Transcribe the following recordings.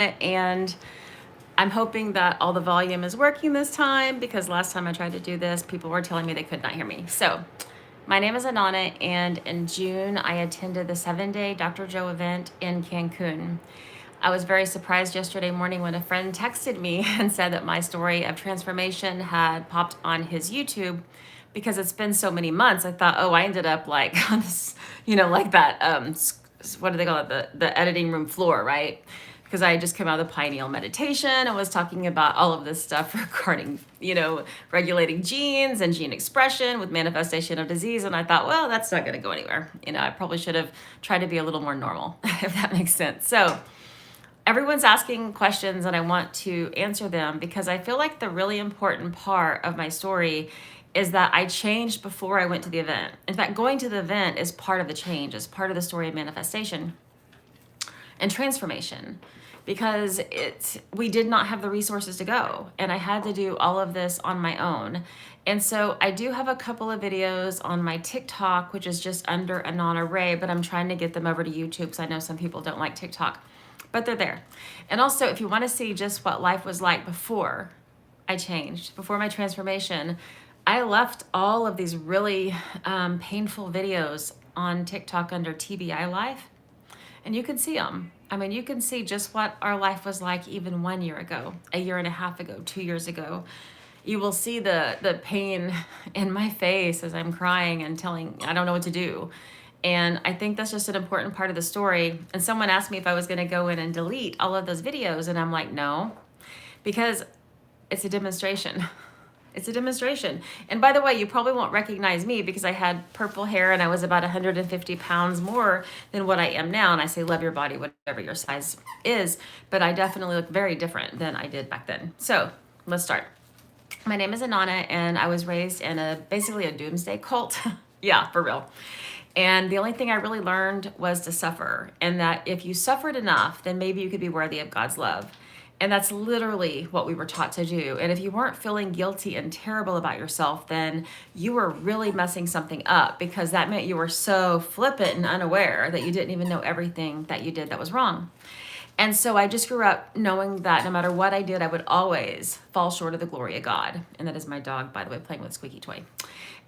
and I'm hoping that all the volume is working this time, because last time I tried to do this, people were telling me they could not hear me. So my name is Inanna, and in June, I attended the 7-day Dr. Joe event in Cancun. I was very surprised yesterday morning when a friend texted me and said that my story of transformation had popped on his YouTube, because it's been so many months. I thought, oh, I ended up like on this, like that, what do they call it? The editing room floor, right? Because I had just come out of the pineal meditation and was talking about all of this stuff regarding, regulating genes and gene expression with manifestation of disease. And I thought, well, that's not going to go anywhere. I probably should have tried to be a little more normal, if that makes sense. So everyone's asking questions and I want to answer them, because I feel like the really important part of my story is that I changed before I went to the event. In fact, going to the event is part of the change, is part of the story of manifestation and transformation, because we did not have the resources to go, and I had to do all of this on my own. And so I do have a couple of videos on my TikTok, which is just under Inanna Ray, but I'm trying to get them over to YouTube because I know some people don't like TikTok, but they're there. And also, if you want to see just what life was like before I changed, before my transformation, I left all of these really painful videos on TikTok under TBI Life. And you can see them. I mean, you can see just what our life was like even 1 year ago, a year and a half ago, 2 years ago. You will see the pain in my face as I'm crying and I don't know what to do. And I think that's just an important part of the story. And someone asked me if I was going to go in and delete all of those videos. And I'm like, no, because it's a demonstration. It's a demonstration. And by the way, you probably won't recognize me because I had purple hair and I was about 150 pounds more than what I am now. And I say, love your body, whatever your size is. But I definitely look very different than I did back then. So let's start. My name is Inanna, and I was raised in basically a doomsday cult. Yeah, for real. And the only thing I really learned was to suffer. And that if you suffered enough, then maybe you could be worthy of God's love. And that's literally what we were taught to do. And if you weren't feeling guilty and terrible about yourself, then you were really messing something up, because that meant you were so flippant and unaware that you didn't even know everything that you did that was wrong. And so I just grew up knowing that no matter what I did, I would always fall short of the glory of God. And that is my dog, by the way, playing with a squeaky toy.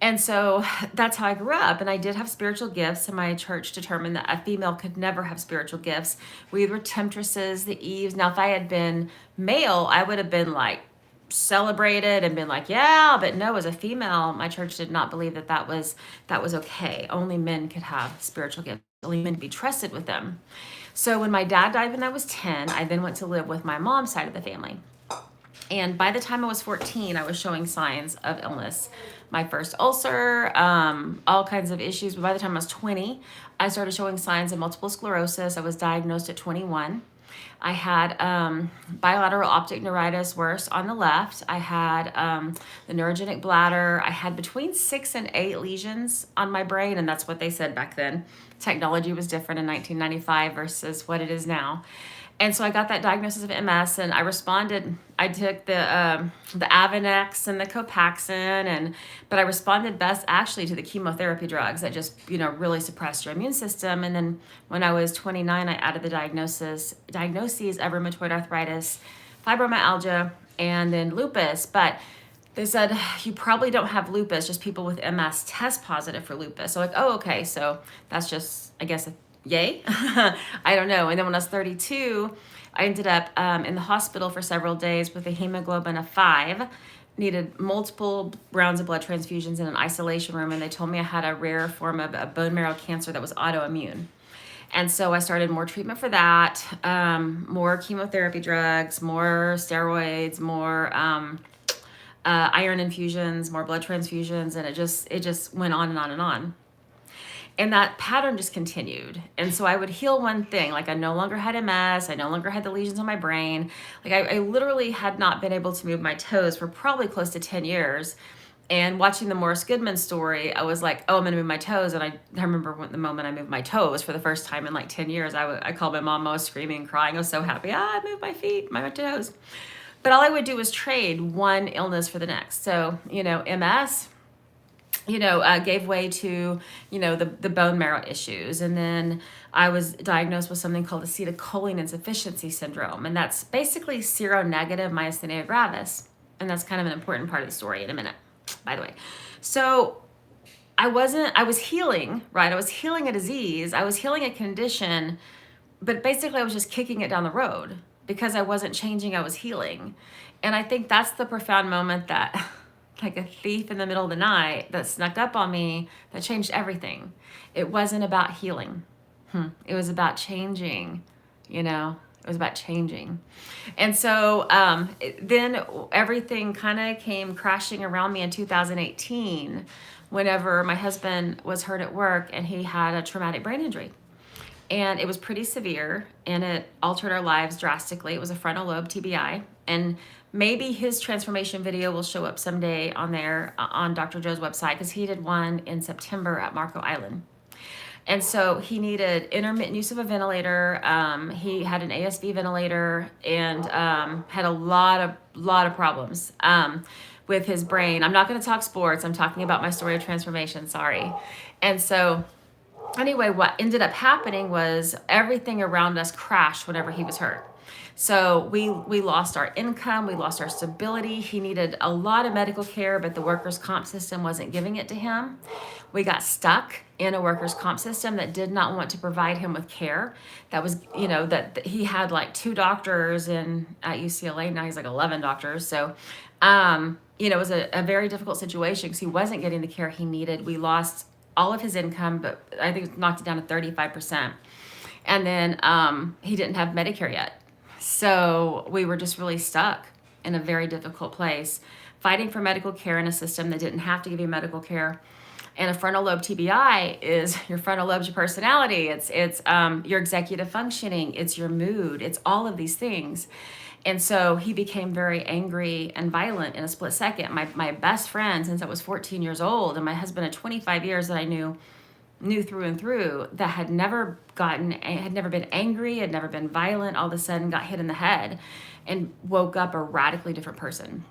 And so that's how I grew up. And I did have spiritual gifts, and my church determined that a female could never have spiritual gifts. We were temptresses, the Eves. Now, if I had been male, I would have been like celebrated and been like, yeah, but no, as a female, my church did not believe that was okay. Only men could have spiritual gifts. Only men could be trusted with them. So when my dad died when I was 10, I then went to live with my mom's side of the family. And by the time I was 14, I was showing signs of illness. My first ulcer, all kinds of issues. But by the time I was 20, I started showing signs of multiple sclerosis. I was diagnosed at 21. I had bilateral optic neuritis, worse on the left. I had the neurogenic bladder. I had between 6 and 8 lesions on my brain, and that's what they said back then. Technology was different in 1995 versus what it is now. And so I got that diagnosis of MS, and I responded. I took the Avonex and the Copaxone, but I responded best actually to the chemotherapy drugs that just really suppressed your immune system. And then when I was 29, I added the diagnoses of rheumatoid arthritis, fibromyalgia, and then lupus. But they said, you probably don't have lupus, just people with MS test positive for lupus. So like, oh, okay, so that's just, I guess, yay. I don't know. And then when I was 32, I ended up in the hospital for several days with a hemoglobin of 5, needed multiple rounds of blood transfusions in an isolation room. And they told me I had a rare form of a bone marrow cancer that was autoimmune. And so I started more treatment for that, more chemotherapy drugs, more steroids, more iron infusions, more blood transfusions. And it just went on and on and on. And that pattern just continued. And so I would heal one thing, like I no longer had MS, I no longer had the lesions on my brain. Like I literally had not been able to move my toes for probably close to 10 years. And watching the Morris Goodman story, I was like, oh, I'm gonna move my toes. And I remember the moment I moved my toes for the first time in like 10 years, I called my mom, I was screaming, crying, I was so happy. I moved my feet, my toes. But all I would do was trade one illness for the next. So, MS, gave way to, the bone marrow issues. And then I was diagnosed with something called acetylcholine insufficiency syndrome. And that's basically seronegative myasthenia gravis. And that's kind of an important part of the story in a minute, by the way. So I was healing, right? I was healing a disease. I was healing a condition, but basically I was just kicking it down the road because I wasn't changing, I was healing. And I think that's the profound moment that like a thief in the middle of the night that snuck up on me that changed everything. It wasn't about healing. It was about changing, it was about changing. And so then everything kind of came crashing around me in 2018 whenever my husband was hurt at work and he had a traumatic brain injury. And it was pretty severe and it altered our lives drastically. It was a frontal lobe TBI. And maybe his transformation video will show up someday on there on Dr. Joe's website because he did one in September at Marco Island. And so he needed intermittent use of a ventilator. He had an ASV ventilator and had a lot of problems with his brain. I'm not going to talk sports. I'm talking about my story of transformation. Sorry. And so anyway, what ended up happening was everything around us crashed whenever he was hurt. So we lost our income, we lost our stability. He needed a lot of medical care, but the workers' comp system wasn't giving it to him. We got stuck in a workers' comp system that did not want to provide him with care. That was, that he had like 2 doctors at UCLA. Now he's like 11 doctors. So, it was a very difficult situation because he wasn't getting the care he needed. We lost all of his income, but I think it knocked it down to 35%. And then he didn't have Medicare yet. So we were just really stuck in a very difficult place, fighting for medical care in a system that didn't have to give you medical care. And a frontal lobe TBI is your frontal lobe's your personality. It's your executive functioning. It's your mood. It's all of these things. And so he became very angry and violent in a split second. My best friend since I was 14 years old, and my husband of 25 years that I knew through and through, that had never been angry, had never been violent, all of a sudden got hit in the head and woke up a radically different person.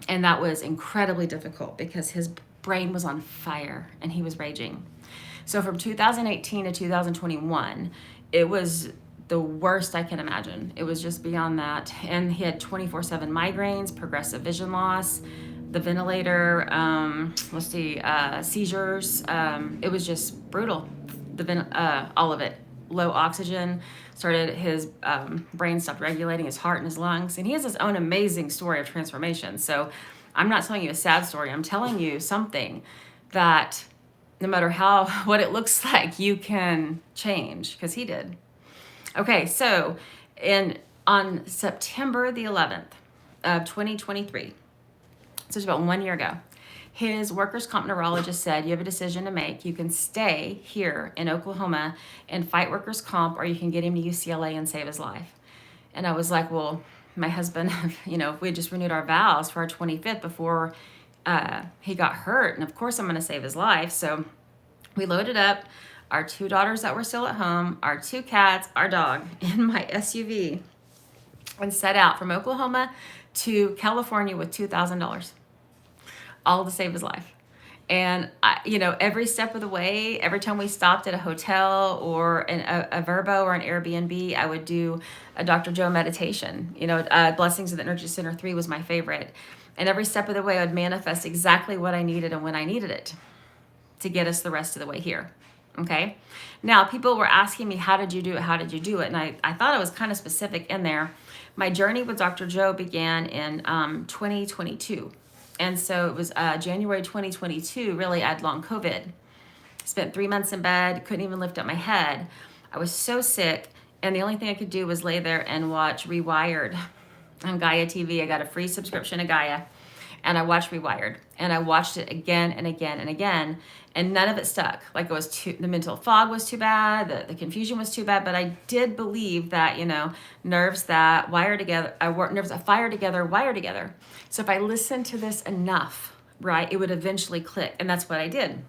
And that was incredibly difficult because his brain was on fire and he was raging. So from 2018 to 2021, it was the worst I can imagine. It was just beyond that. And he had 24/7 migraines, progressive vision loss, the ventilator, seizures. It was just brutal. All of it. Low oxygen, started his brain stopped regulating his heart and his lungs. And he has his own amazing story of transformation. So I'm not telling you a sad story. I'm telling you something that no matter what it looks like, you can change, because he did. Okay, so on September the 11th of 2023, so it's about 1 year ago, his workers' comp neurologist said, you have a decision to make. You can stay here in Oklahoma and fight workers' comp, or you can get him to UCLA and save his life. And I was like, well, my husband, if we had just renewed our vows for our 25th before he got hurt, and of course I'm going to save his life. So we loaded up our 2 daughters that were still at home, our 2 cats, our dog, in my SUV, and set out from Oklahoma to California with $2,000, all to save his life. And every step of the way, every time we stopped at a hotel or a Verbo or an Airbnb, I would do a Dr. Joe meditation. Blessings of the Energy Center 3 was my favorite. And every step of the way, I would manifest exactly what I needed and when I needed it to get us the rest of the way here. Okay. Now, people were asking me, how did you do it? How did you do it? And I thought I was kind of specific in there. My journey with Dr. Joe began in 2022. And so it was January 2022, really, I had long COVID. Spent 3 months in bed, couldn't even lift up my head. I was so sick, and the only thing I could do was lay there and watch Rewired on Gaia TV. I got a free subscription to Gaia, and I watched Rewired. And I watched it again and again and again, and none of it stuck. Like, the mental fog was too bad, the confusion was too bad, but I did believe that, nerves that wire together, nerves that fire together, wire together. So if I listened to this enough, right, it would eventually click, and that's what I did.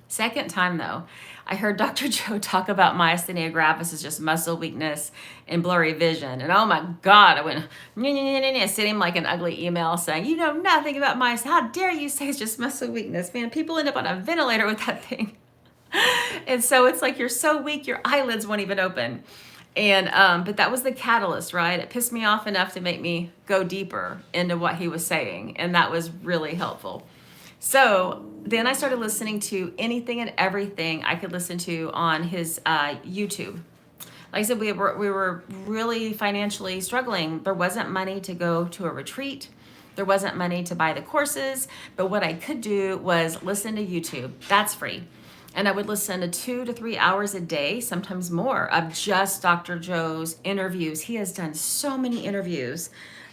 Second time though, I heard Dr. Joe talk about myasthenia gravis as just muscle weakness and blurry vision. And oh my God, I went, sent him like an ugly email saying, you know nothing about myasthenia. How dare you say it's just muscle weakness? Man, people end up on a ventilator with that thing. And so it's like, you're so weak, your eyelids won't even open. And, but that was the catalyst, right? It pissed me off enough to make me go deeper into what he was saying. And that was really helpful. So then I started listening to anything and everything I could listen to on his YouTube. Like I said, we were really financially struggling. There wasn't money to go to a retreat. There wasn't money to buy the courses. But what I could do was listen to YouTube. That's free. And I would listen to 2 to 3 hours a day, sometimes more, of just Dr. Joe's interviews. He has done so many interviews.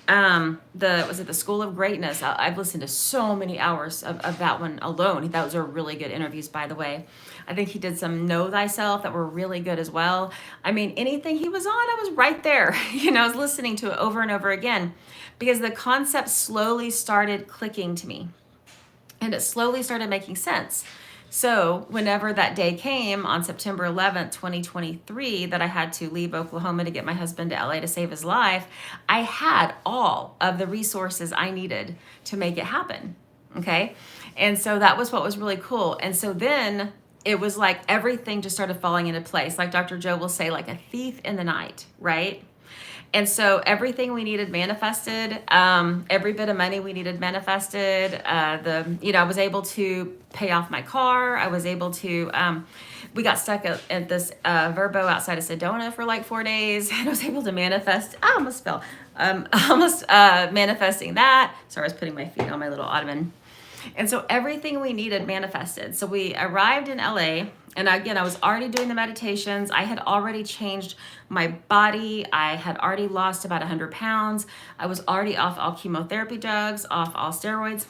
Was it the School of Greatness? I've listened to so many hours of that one alone. Those are really good interviews, by the way. I think he did some Know Thyself that were really good as well. I mean, anything he was on, I was right there. I was listening to it over and over again because the concept slowly started clicking to me and it slowly started making sense. So whenever that day came on September 11th, 2023, that I had to leave Oklahoma to get my husband to LA to save his life, I had all of the resources I needed to make it happen. Okay. And so that was what was really cool. And so then it was like everything just started falling into place. Like Dr. Joe will say, like a thief in the night, right? And so everything we needed manifested, every bit of money we needed manifested. I was able to pay off my car. I was able to, we got stuck at this Verbo outside of Sedona for like 4 days. And I was able to manifest, I almost fell, manifesting that. Sorry, I was putting my feet on my little ottoman. And so everything we needed manifested. So we arrived in LA, and again, I was already doing the meditations. I had already changed my body. I had already lost about 100 pounds. I was already off all chemotherapy drugs, off all steroids,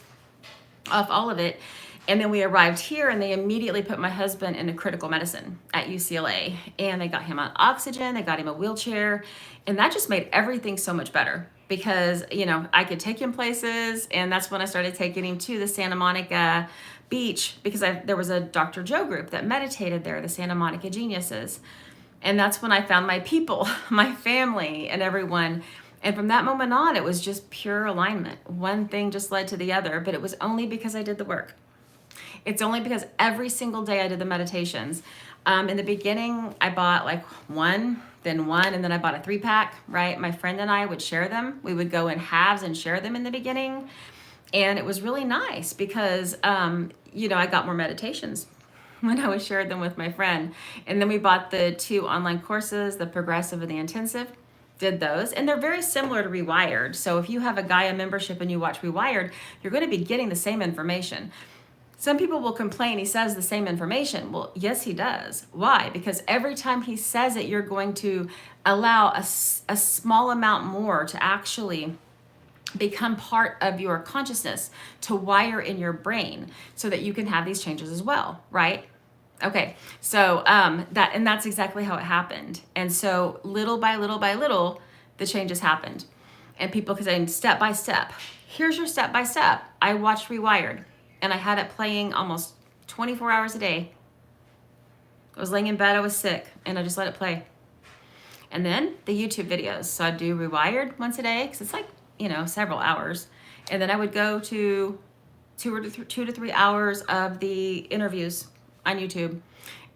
off all of it. And then we arrived here and they immediately put my husband into critical medicine at UCLA. And they got him on oxygen, they got him a wheelchair. And that just made everything so much better because, I could take him places. And that's when I started taking him to the Santa Monica beach because there was a Dr. Joe group that meditated there, the Santa Monica Geniuses. And that's when I found my people, my family and everyone. And from that moment on, it was just pure alignment. One thing just led to the other, but it was only because I did the work. It's only because every single day I did the meditations. In the beginning, I bought like one, then I bought a 3-pack, right? My friend and I would share them. We would go in halves and share them in the beginning. And it was really nice because, I got more meditations when I was shared them with my friend. And then we bought the 2 online courses, the progressive and the intensive, did those. And they're very similar to Rewired. So if you have a Gaia membership and you watch Rewired, you're going to be getting the same information. Some people will complain he says the same information. Well, yes, he does. Why? Because every time he says it, you're going to allow a small amount more to actually become part of your consciousness, to wire in your brain so that you can have these changes as well, right? Okay, so that's exactly how it happened. And so little by little by little, the changes happened. And people can say step by step. Here's your step by step. I watched Rewired. And I had it playing almost 24 hours a day. I was laying in bed, I was sick, and I just let it play. And then the YouTube videos. So I'd do Rewired once a day, because it's like, several hours. And then I would go to 2 to 3 hours of the interviews on YouTube.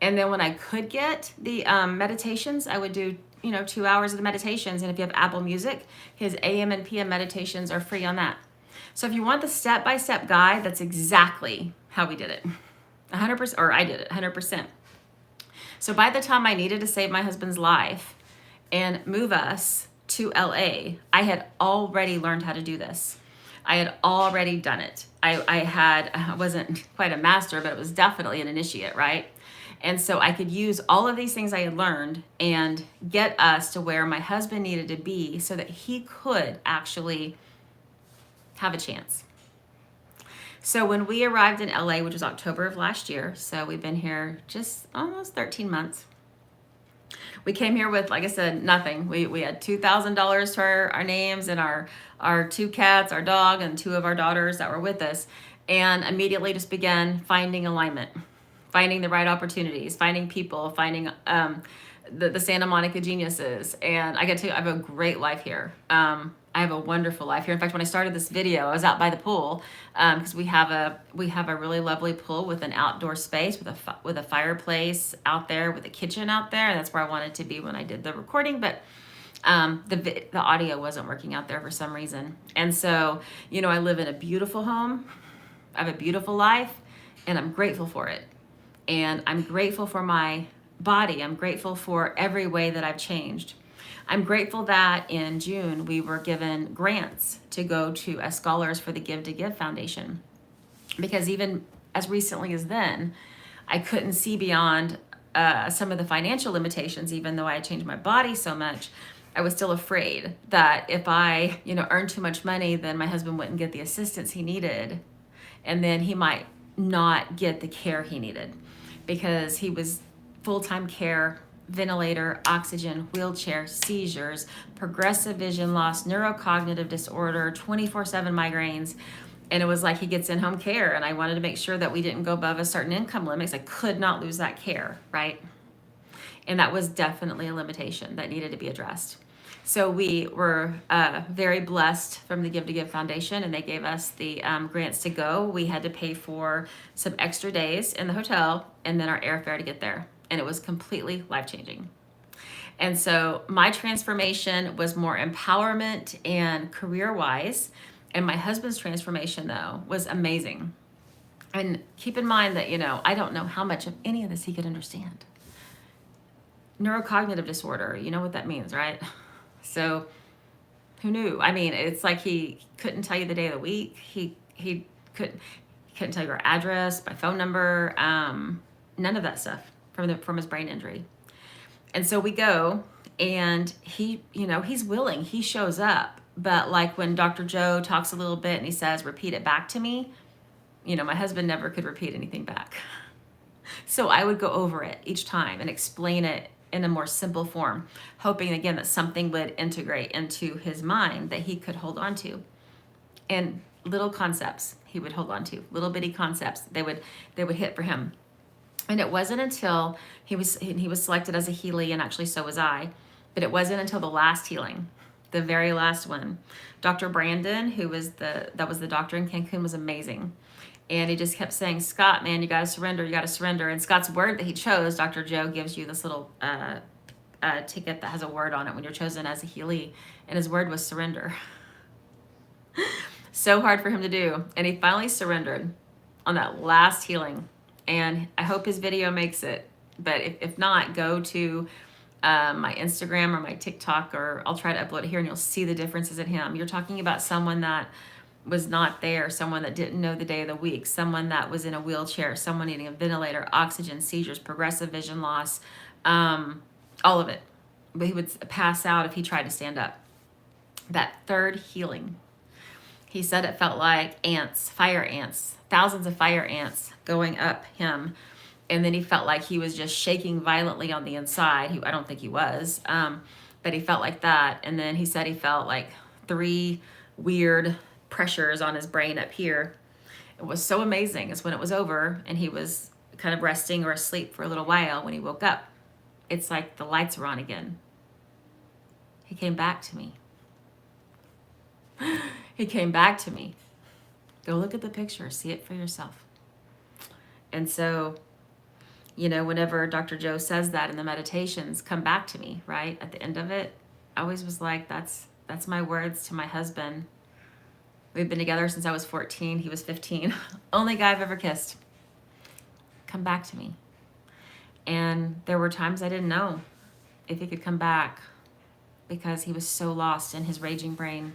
And then when I could get the meditations, I would do, 2 hours of the meditations. And if you have Apple Music, his AM and PM meditations are free on that. So if you want the step-by-step guide, that's exactly how we did it. 100%, or I did it 100%. So by the time I needed to save my husband's life and move us to LA, I had already learned how to do this. I had already done it. I wasn't quite a master, but it was definitely an initiate, right? And so I could use all of these things I had learned and get us to where my husband needed to be so that he could actually have a chance. So when we arrived in LA, which was October of last year, so we've been here just almost 13 months. We came here with, like I said, nothing. We had $2,000 to our names and our 2 cats, our dog, and 2 of our daughters that were with us, and immediately just began finding alignment. finding the right opportunities, finding people, finding the Santa Monica geniuses. And I get to, I have a great life here. I have a wonderful life here. In fact, when I started this video, I was out by the pool because we have a really lovely pool with an outdoor space with a fireplace out there, with a kitchen out there. And that's where I wanted to be when I did the recording. But the audio wasn't working out there for some reason. And so, you know, I live in a beautiful home. I have a beautiful life, and I'm grateful for it. And I'm grateful for my body. I'm grateful for every way that I've changed. I'm grateful that in June we were given grants to go to as scholars for the Give to Give Foundation, because even as recently as then, I couldn't see beyond some of the financial limitations. Even though I had changed my body so much, I was still afraid that if I, you know, earned too much money, then my husband wouldn't get the assistance he needed, and then he might not get the care he needed, because he was full-time care, ventilator, oxygen, wheelchair, seizures, progressive vision loss, neurocognitive disorder, 24/7 migraines. And it was like he gets in-home care, and I wanted to make sure that we didn't go above a certain income limit because I could not lose that care, right? And that was definitely a limitation that needed to be addressed. So we were very blessed from the Give to Give Foundation, and they gave us the grants to go. We had to pay for some extra days in the hotel and then our airfare to get there. And it was completely life-changing. And so my transformation was more empowerment and career-wise. And my husband's transformation, though, was amazing. And keep in mind that, you know, I don't know how much of any of this he could understand. Neurocognitive disorder, you know what that means, right? So who knew? I mean, it's like he couldn't tell you the day of the week. He couldn't tell you your address, my phone number, none of that stuff from his brain injury. And so we go, and he, you know, he's willing, he shows up. But like when Dr. Joe talks a little bit and he says, repeat it back to me, you know, my husband never could repeat anything back. So I would go over it each time and explain it in a more simple form, hoping again that something would integrate into his mind that he could hold on to. And little concepts he would hold on to, little bitty concepts, they would hit for him. And it wasn't until he was selected as a Healy, and actually so was I, but it wasn't until the last healing, the very last one. Dr. Brandon, that was the doctor in Cancun, was amazing. And he just kept saying, Scott, man, you got to surrender, you got to surrender. And Scott's word that he chose, Dr. Joe gives you this little ticket that has a word on it when you're chosen as a Healy, and his word was surrender. So hard for him to do. And he finally surrendered on that last healing. And I hope his video makes it. But if not, go to my Instagram or my TikTok, or I'll try to upload it here, and you'll see the differences in him. You're talking about someone that was not there, someone that didn't know the day of the week, someone that was in a wheelchair, someone needing a ventilator, oxygen, seizures, progressive vision loss, all of it. But he would pass out if he tried to stand up. That third healing, he said it felt like ants, fire ants, thousands of fire ants going up him. And then he felt like he was just shaking violently on the inside. I don't think he was, but he felt like that. And then he said he felt like 3 weird pressures on his brain up here. It was so amazing. It's when it was over and he was kind of resting or asleep for a little while. When he woke up, it's like the lights were on again. He came back to me. He came back to me. Go look at the picture, see it for yourself. And so, you know, whenever Dr. Joe says that in the meditations, come back to me, right? At the end of it, I always was like, that's my words to my husband. We've been together since I was 14. He was 15. Only guy I've ever kissed. Come back to me. And there were times I didn't know if he could come back because he was so lost in his raging brain.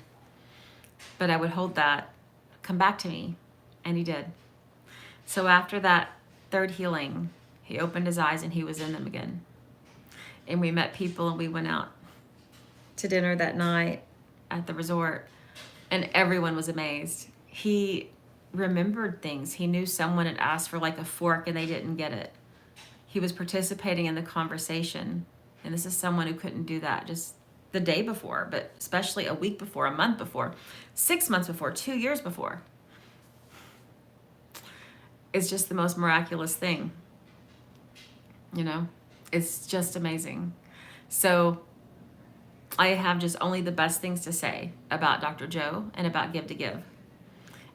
But I would hold that, come back to me. And he did. So after that third healing, he opened his eyes and he was in them again. And we met people and we went out to dinner that night at the resort. And everyone was amazed. He remembered things. He knew someone had asked for like a fork and they didn't get it. He was participating in the conversation. And this is someone who couldn't do that just the day before, but especially a week before, a month before, 6 months before, 2 years before. It's just the most miraculous thing. You know, it's just amazing. So I have just only the best things to say about Dr. Joe and about Give to Give.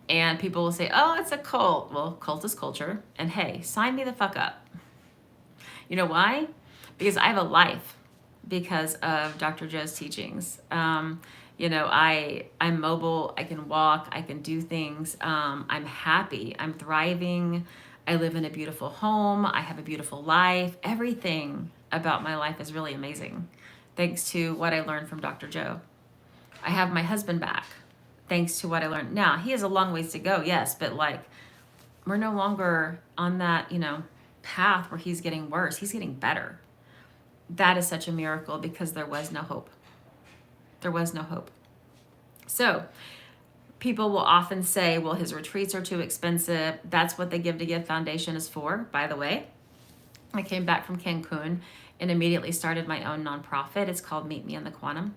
And people will say, oh, it's a cult. Well, cult is culture. And hey, sign me the fuck up. You know why? Because I have a life because of Dr. Joe's teachings. You know, I'm mobile. I can walk. I can do things. I'm happy. I'm thriving. I live in a beautiful home. I have a beautiful life. Everything about my life is really amazing, thanks to what I learned from Dr. Joe. I have my husband back, thanks to what I learned. Now, he has a long ways to go, yes, but like, we're no longer on that, you know, path where he's getting worse. He's getting better. That is such a miracle because there was no hope. There was no hope. So people will often say, well, his retreats are too expensive. That's what the Give to Give Foundation is for, by the way. I came back from Cancun and immediately started my own nonprofit. It's called Meet Me in the Quantum.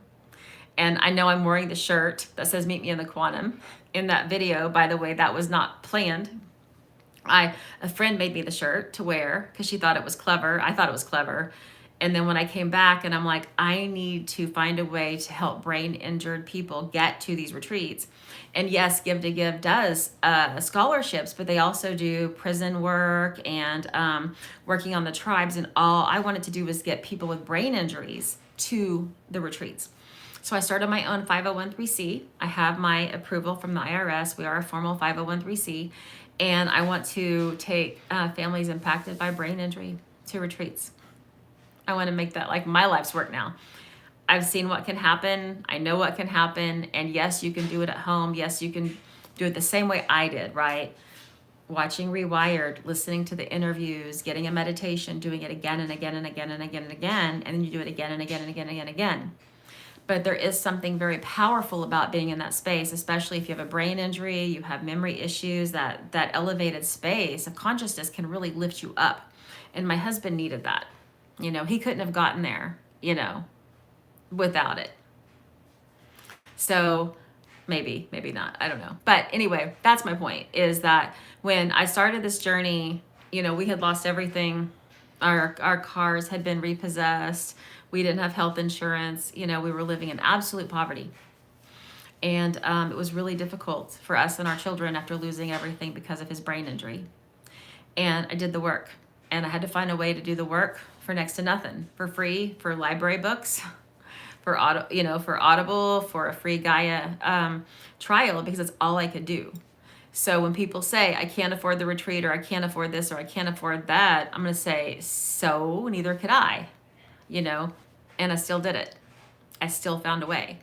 And I know I'm wearing the shirt that says Meet Me in the Quantum. In that video, by the way, that was not planned. A friend made me the shirt to wear because she thought it was clever. I thought it was clever. And then when I came back and I'm like, I need to find a way to help brain injured people get to these retreats. And yes, Give to Give does scholarships, but they also do prison work and working on the tribes. And all I wanted to do was get people with brain injuries to the retreats. So I started my own 501(c). I have my approval from the IRS. We are a formal 501(c). And I want to take families impacted by brain injury to retreats. I want to make that like my life's work now. I've seen what can happen. I know what can happen. And yes, you can do it at home. Yes, you can do it the same way I did, right? Watching Rewired, listening to the interviews, getting a meditation, doing it again and again and again and again and again. And then you do it again and again and again and again and again. But there is something very powerful about being in that space, especially if you have a brain injury, you have memory issues, that elevated space of consciousness can really lift you up. And my husband needed that. You know, he couldn't have gotten there, you know, without it. So maybe not, I don't know. But anyway, that's my point, is that when I started this journey, you know, we had lost everything. Our cars had been repossessed. We didn't have health insurance. You know, we were living in absolute poverty. And it was really difficult for us and our children after losing everything because of his brain injury. And I did the work. And I had to find a way to do the work for next to nothing, for free, for library books, for Audible, for a free Gaia trial, because it's all I could do. So when people say, I can't afford the retreat, or I can't afford this, or I can't afford that, I'm going to say, so neither could I, you know, and I still did it. I still found a way.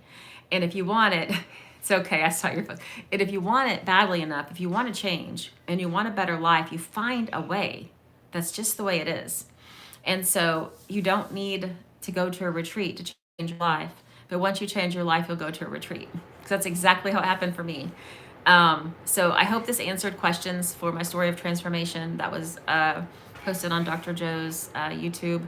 And if you want it, it's okay. I saw your phone. And if you want it badly enough, if you want to change and you want a better life, you find a way. That's just the way it is. And so you don't need to go to a retreat to change your life. But once you change your life, you'll go to a retreat. Because that's exactly how it happened for me. So I hope this answered questions for my story of transformation that was posted on Dr. Joe's YouTube.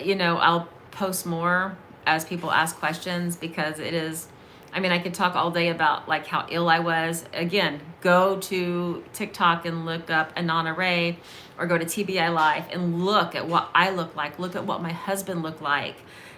You know, I'll post more as people ask questions, because it is, I mean, I could talk all day about like how ill I was. Again, go to TikTok and look up Inanna Ray, or go to TBI Life and look at what I look like. Look at what my husband looked like.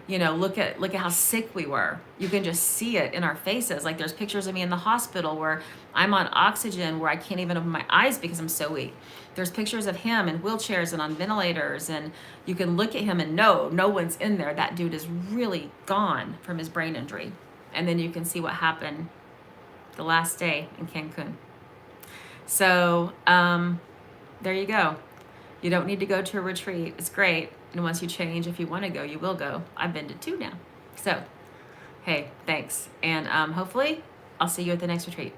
You know, look at how sick we were. You can just see it in our faces. Like there's pictures of me in the hospital where I'm on oxygen, where I can't even open my eyes because I'm so weak. There's pictures of him in wheelchairs and on ventilators, and you can look at him and know no one's in there. That dude is really gone from his brain injury. And then you can see what happened the last day in Cancun. So there you go. You don't need to go to a retreat. It's great. And once you change, if you want to go, you will go. I've been to 2 now. So, hey, thanks. And hopefully I'll see you at the next retreat.